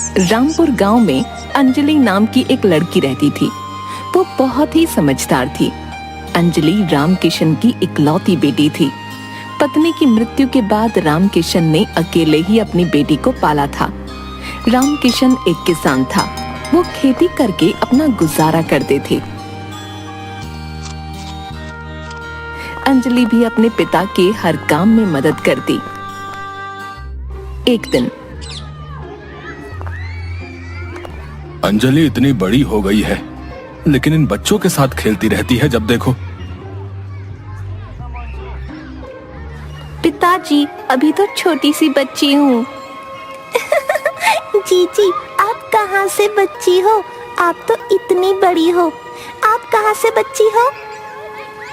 रामपुर गांव में अंजलि नाम की एक लड़की रहती थी। वो बहुत ही समझदार थी। अंजलि रामकिशन की इकलौती बेटी थी। पत्नी की मृत्यु के बाद रामकिशन ने अकेले ही अपनी बेटी को पाला था। रामकिशन एक किसान था। वो खेती करके अपना गुजारा करते थे। अंजलि भी अपने पिता के हर काम में मदद करती। एक दिन अंजलि इतनी बड़ी हो गई है, लेकिन इन बच्चों के साथ खेलती रहती है जब देखो। पिताजी, अभी तो छोटी सी बच्ची हूँ। जीजी, आप कहाँ से बच्ची हो? आप तो इतनी बड़ी हो। आप कहाँ से बच्ची हो?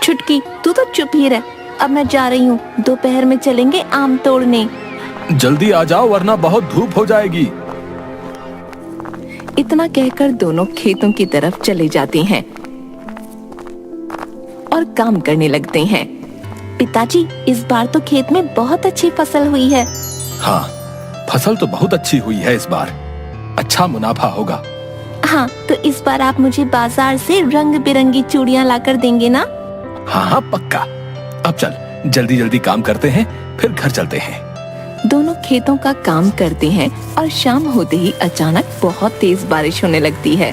छुटकी, तू तो चुप ही रह। अब मैं जा रही हूँ, दोपहर में चलेंगे आम तोड़ने। जल्दी आ जाओ वरना बहुत धूप हो जाएगी। इतना कहकर दोनों खेतों की तरफ चले जाते हैं और काम करने लगते हैं। पिताजी, इस बार तो खेत में बहुत अच्छी फसल हुई है। हाँ, फसल तो बहुत अच्छी हुई है इस बार। अच्छा मुनाफा होगा। हाँ, तो इस बार आप मुझे बाजार से रंग बिरंगी चूड़ियाँ लाकर देंगे ना? हाँ, पक्का। अब चल जल्दी जल्दी काम करते हैं, फिर घर चलते हैं। दोनों खेतों का काम करते हैं और शाम होते ही अचानक बहुत तेज बारिश होने लगती है।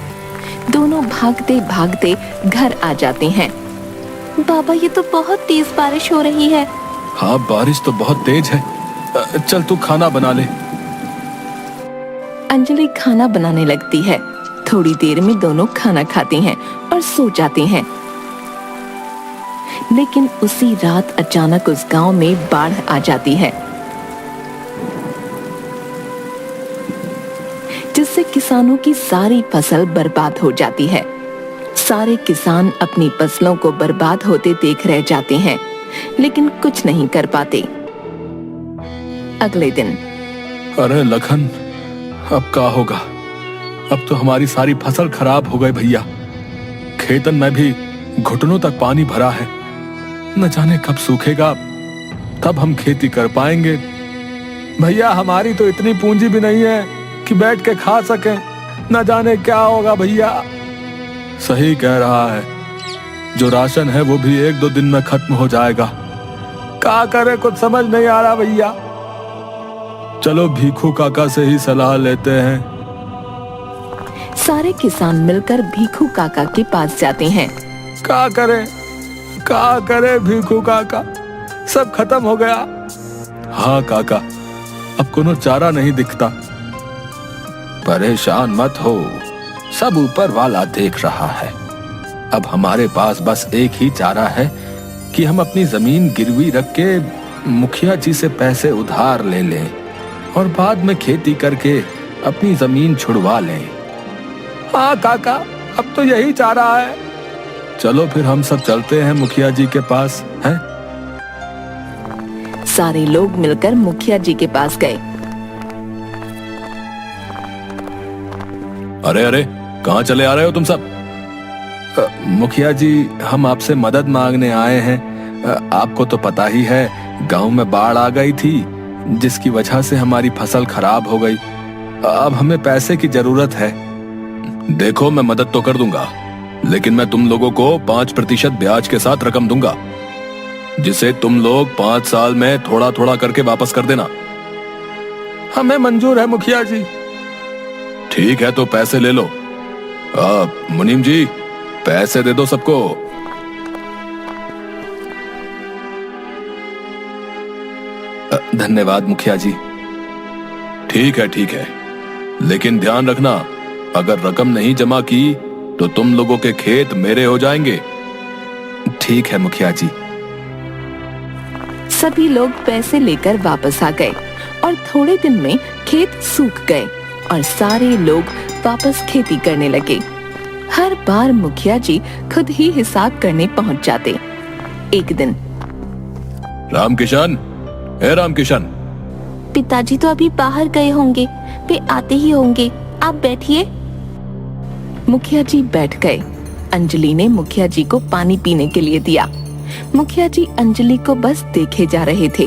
दोनों भागते भागते घर आ जाते हैं। बाबा, ये तो बहुत तेज बारिश हो रही है। हाँ, बारिश तो बहुत तेज है। चल तू खाना बना ले। अंजलि खाना बनाने लगती है। थोड़ी देर में दोनों खाना खाते हैं और सो जाते हैं। लेकिन उसी रात अचानक उस गांव में बाढ़ आ जाती है, जिससे किसानों की सारी फसल बर्बाद हो जाती है। सारे किसान अपनी फसलों को बर्बाद होते देख रह जाते हैं, लेकिन कुछ नहीं कर पाते। अगले दिन, अरे लखन, अब क्या होगा? अब तो हमारी सारी फसल खराब हो गई भैया। खेतन में भी घुटनों तक पानी भरा है। न जाने कब सूखेगा, तब हम खेती कर पाएंगे। भैया, हमारी तो इतनी पूंजी भी नहीं है कि बैठ के खा सकें। न जाने क्या होगा भैया। सही कह रहा है, जो राशन है वो भी 1-2 दिन में खत्म हो जाएगा। क्या करे, कुछ समझ नहीं आ रहा भैया। चलो भीखू काका से ही सलाह लेते हैं। सारे किसान मिलकर भीखू काका के पास जाते हैं। क्या करे भीखू काका, सब खत्म हो गया। हाँ काका, अब कोनो चारा नहीं दिखता। परेशान मत हो, सब ऊपर वाला देख रहा है। अब हमारे पास बस एक ही चारा है कि हम अपनी जमीन गिरवी रख के मुखिया जी से पैसे उधार ले लें और बाद में खेती करके अपनी जमीन छुड़वा लें। हाँ काका, अब तो यही चारा है। चलो फिर हम सब चलते हैं मुखिया जी के पास, हैं? सारे लोग मिलकर मुखिया जी के पास गए। अरे अरे, कहाँ चले आ रहे हो तुम सब? मुखिया जी, हम आपसे मदद मांगने आए हैं। आपको तो पता ही है, गांव में बाढ़ आ गई थी, जिसकी वजह से हमारी फसल खराब हो गई। अब हमें पैसे की जरूरत है। देखो, मैं मदद तो कर दूंगा, लेकिन मैं तुम लोगों को 5% ब्याज के साथ रकम दूंगा, जिसे तुम लोग 5 साल में थोड़ा थोड़ा करके वापस कर देना। हमें मंजूर है मुखिया जी। ठीक है, तो पैसे ले लो। मुनीम जी, पैसे दे दो सबको। धन्यवाद मुखिया जी। ठीक है, लेकिन ध्यान रखना, अगर रकम नहीं जमा की तो तुम लोगों के खेत मेरे हो जाएंगे। ठीक है मुखिया जी। सभी लोग पैसे लेकर वापस आ गए और थोड़े दिन में खेत सूख गए और सारे लोग वापस खेती करने लगे। हर बार मुखिया जी खुद ही हिसाब करने पहुंच जाते। एक दिन, रामकिशन, रामकिशन। पिताजी तो अभी बाहर गए होंगे, वे आते ही होंगे। आप बैठिए। मुखिया जी बैठ गए। अंजलि ने मुखिया जी को पानी पीने के लिए दिया। मुखिया जी अंजलि को बस देखे जा रहे थे।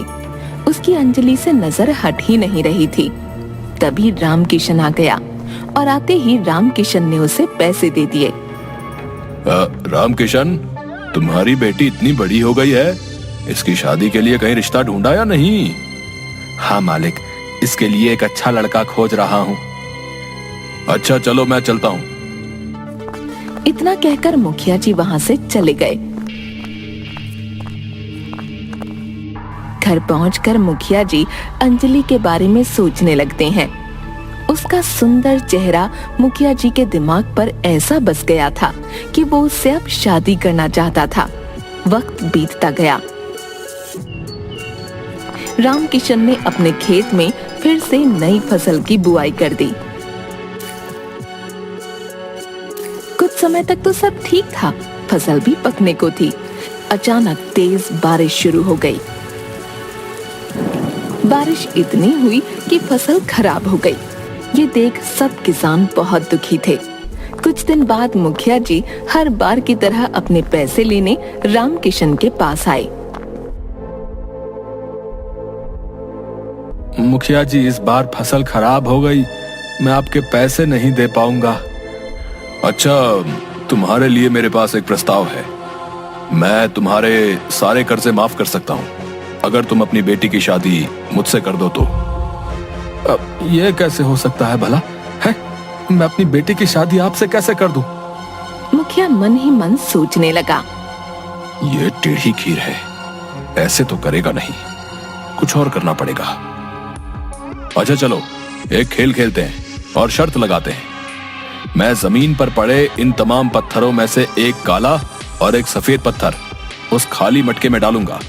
उसकी अंजलि से नजर हट ही नहीं रही थी। तभी रामकिशन आ गया और आते ही रामकिशन ने उसे पैसे दे दिए। रामकिशन, तुम्हारी बेटी इतनी बड़ी हो गई है, इसकी शादी के लिए कहीं रिश्ता ढूंढा या नहीं? हाँ मालिक, इसके लिए एक अच्छा लड़का खोज रहा हूँ। अच्छा चलो मैं चलता हूँ। इतना कहकर मुखिया जी वहां से चले गए। घर पहुंचकर मुखिया जी अंजलि के बारे में सोचने लगते हैं। उसका सुंदर चेहरा मुखिया जी के दिमाग पर ऐसा बस गया था कि वो उससे अब शादी करना चाहता था। वक्त बीतता गया। रामकिशन ने अपने खेत में फिर से नई फसल की बुआई कर दी। कुछ समय तक तो सब ठीक था, फसल भी पकने को थी। अचानक तेज बारिश शुरू हो गई। बारिश इतनी हुई कि फसल खराब हो गई। ये देख सब किसान बहुत दुखी थे। कुछ दिन बाद मुखिया जी हर बार की तरह अपने पैसे लेने रामकिशन के पास आए। मुखिया जी, इस बार फसल खराब हो गई, मैं आपके पैसे नहीं दे पाऊंगा। अच्छा, तुम्हारे लिए मेरे पास एक प्रस्ताव है। मैं तुम्हारे सारे कर्जे माफ कर सकता हूँ अगर तुम अपनी बेटी की शादी मुझसे कर दो तो। ये कैसे हो सकता है भला? है, मैं अपनी बेटी की शादी आपसे कैसे कर दूं? मुखिया मन ही मन सोचने लगा। ये टेढ़ी खीर है, ऐसे तो करेगा नहीं, कुछ और करना पड़ेगा। अच्छा चलो, एक खेल खेलते हैं और शर्त लगाते हैं। मैं जमीन पर पड़े इन तमाम पत्थरों में से एक काला और एक सफेद पत्थर उस खाली मटके में डालूंगा।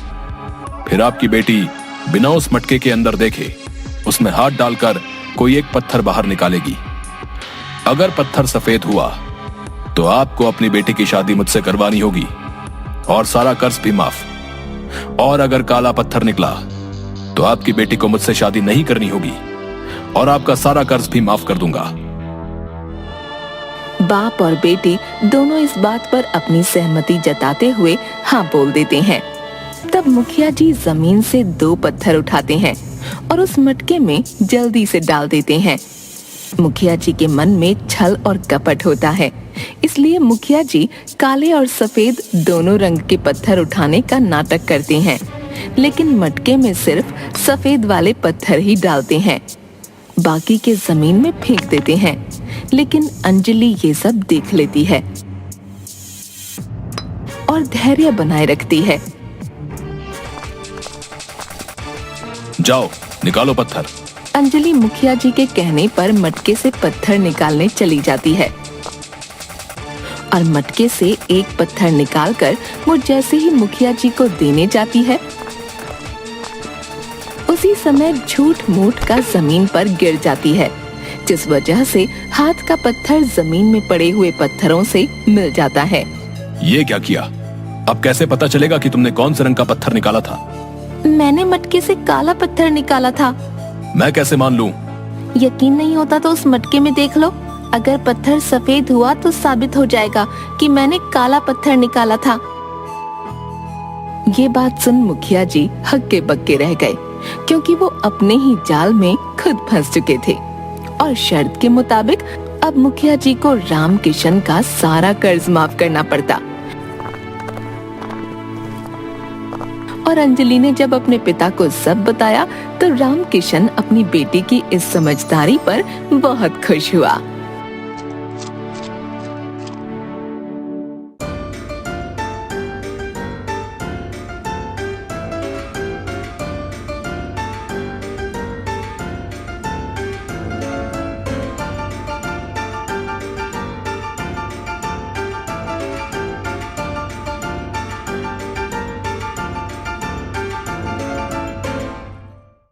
फिर आपकी बेटी बिना उस मटके के अंदर देखे उसमें हाथ डालकर कोई एक पत्थर बाहर निकालेगी। अगर पत्थर सफेद हुआ तो आपको अपनी बेटी की शादी मुझसे करवानी होगी और सारा कर्ज भी माफ। और अगर काला पत्थर निकला तो आपकी बेटी को मुझसे शादी नहीं करनी होगी और आपका सारा कर्ज भी माफ कर दूंगा। बाप और बेटी दोनों इस बात पर अपनी सहमति जताते हुए हाँ बोल देते हैं। तब मुखिया जी जमीन से 2 पत्थर उठाते हैं और उस मटके में जल्दी से डाल देते हैं। मुखिया जी के मन में छल और कपट होता है, इसलिए मुखिया जी काले और सफेद दोनों रंग के पत्थर उठाने का नाटक करते हैं, लेकिन मटके में सिर्फ सफेद वाले पत्थर ही डालते हैं, बाकी के जमीन में फेंक देते हैं। लेकिन अंजलि ये सब देख लेती है और धैर्य बनाए रखती है। जाओ निकालो पत्थर। अंजलि मुखिया जी के कहने पर मटके से पत्थर निकालने चली जाती है और मटके से एक पत्थर निकालकर वो जैसे ही मुखिया जी को देने जाती है, उसी समय झूठ मूठ का जमीन पर गिर जाती है, जिस वजह से हाथ का पत्थर जमीन में पड़े हुए पत्थरों से मिल जाता है। ये क्या किया? अब कैसे पता चलेगा कि तुमने कौन से रंग का पत्थर निकाला था? मैंने मटके से काला पत्थर निकाला था। मैं कैसे मान लूं? यकीन नहीं होता तो उस मटके में देख लो। अगर पत्थर सफेद हुआ तो साबित हो जाएगा कि मैंने काला पत्थर निकाला था। ये बात सुन मुखिया जी हक्के बक्के रह गए, क्योंकि वो अपने ही जाल में खुद फंस चुके थे और शर्त के मुताबिक अब मुखिया जी को रामकिशन का सारा कर्ज माफ करना पड़ता। और अंजलि ने जब अपने पिता को सब बताया तो रामकिशन अपनी बेटी की इस समझदारी पर बहुत खुश हुआ।